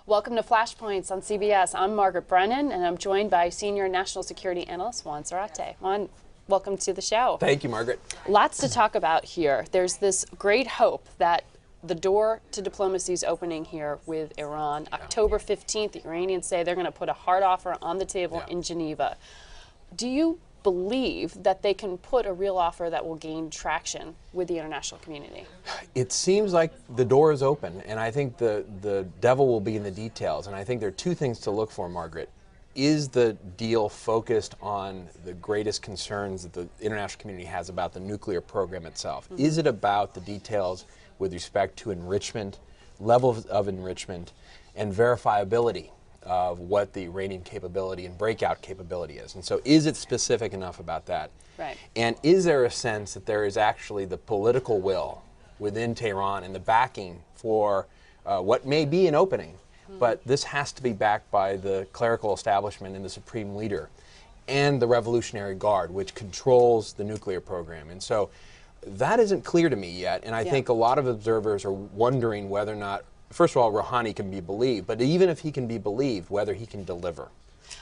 Welcome to Flashpoints on CBS. I'm Margaret Brennan, and I'm joined by Senior National Security Analyst Juan Zarate. Juan, welcome to the show. Thank you, Margaret. Lots to talk about here. There's this great hope that the door to diplomacy is opening here with Iran. October 15th, the Iranians say they're going to put a hard offer on the table in Geneva. Do you believe that they can put a real offer that will gain traction with the international community? It seems like the door is open, and I think the devil will be in the details. And I think there are two things to look for, Margaret. Is the deal focused on the greatest concerns that the international community has about the nuclear program itself? Mm-hmm. Is it about the details with respect to enrichment, levels of enrichment, and verifiability of what the Iranian capability and breakout capability is? And so is it specific enough about that? Right. And is there a sense that there is actually the political will within Tehran and the backing for what may be an opening, but this has to be backed by the clerical establishment and the supreme leader and the Revolutionary Guard, which controls the nuclear program. And so that isn't clear to me yet, and I think a lot of observers are wondering whether or not, first of all, Rouhani can be believed, but even if he can be believed, whether he can deliver.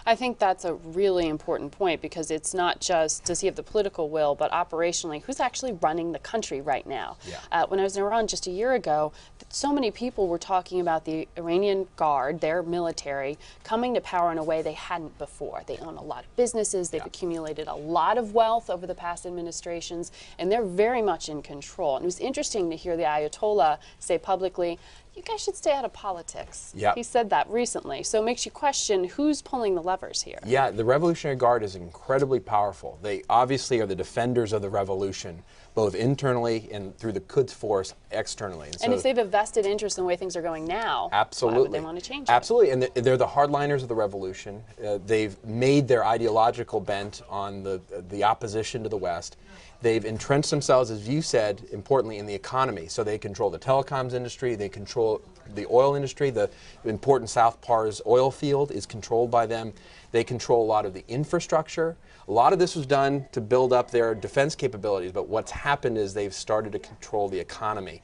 I think that's a really important point, because it's not just does he have the political will, but operationally, who's actually running the country right now? Yeah. When I was in Iran just a year ago, so many people were talking about the Iranian Guard, their military, coming to power in a way they hadn't before. They own a lot of businesses, they've accumulated a lot of wealth over the past administrations, and they're very much in control. And it was interesting to hear the Ayatollah say publicly, you guys should stay out of politics. Yep. He said that recently. So it makes you question who's pulling the levers here. Yeah, the Revolutionary Guard is incredibly powerful. They obviously are the defenders of the revolution, both internally and through the Quds Force externally. And so if they have a vested interest in the way things are going now, absolutely, why would they want to change it? Absolutely, and they're the hardliners of the revolution. They've made their ideological bent on the opposition to the West. They've entrenched themselves, as you said, importantly, in the economy. So they control the telecoms industry, they control the oil industry. The important South Pars oil field is controlled by them. They control a lot of the infrastructure. A lot of this was done to build up their defense capabilities, but what's happened is they've started to control the economy,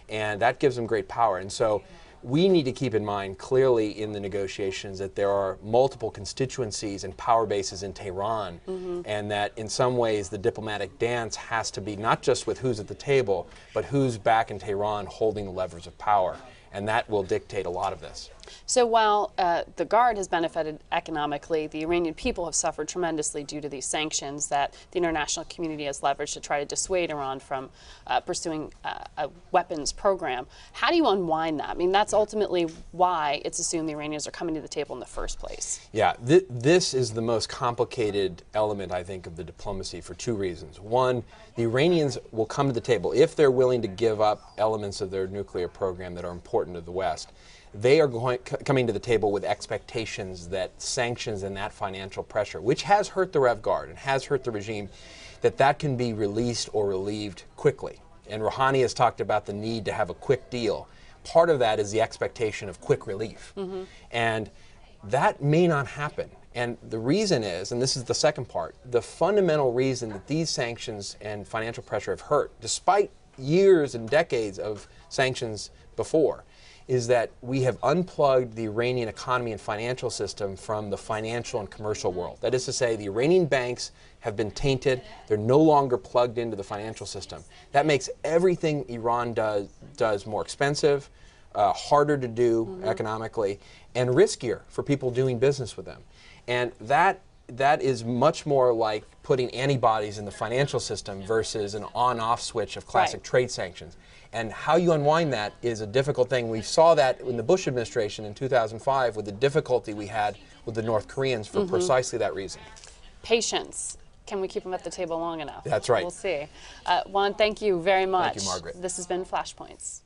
and that gives them great power. And so we need to keep in mind clearly in the negotiations that there are multiple constituencies and power bases in Tehran, and that in some ways the diplomatic dance has to be not just with who's at the table, but who's back in Tehran holding the levers of power. And that will dictate a lot of this. So while the Guard has benefited economically, the Iranian people have suffered tremendously due to these sanctions that the international community has leveraged to try to dissuade Iran from pursuing a weapons program. How do you unwind that? I mean, that's ultimately why it's assumed the Iranians are coming to the table in the first place. Yeah, this is the most complicated element, I think, of the diplomacy for two reasons. One, the Iranians will come to the table if they're willing to give up elements of their nuclear program that are important to the West. They are coming to the table with expectations that sanctions and that financial pressure, which has hurt the Rev Guard and has hurt the regime, that can be released or relieved quickly. And Rouhani has talked about the need to have a quick deal. Part of that is the expectation of quick relief. And that may not happen. And the reason is, and this is the second part, the fundamental reason that these sanctions and financial pressure have hurt, despite years and decades of sanctions before, is that we have unplugged the Iranian economy and financial system from the financial and commercial world. That is to say, the Iranian banks have been tainted. They're no longer plugged into the financial system. That makes everything Iran does more expensive, harder to do economically, and riskier for people doing business with them. And that is much more like putting antibodies in the financial system versus an on-off switch of classic trade sanctions. And how you unwind that is a difficult thing. We saw that in the Bush administration in 2005 with the difficulty we had with the North Koreans for precisely that reason. Patience. Can we keep them at the table long enough? That's right. We'll see. Juan, thank you very much. Thank you, Margaret. This has been Flashpoints.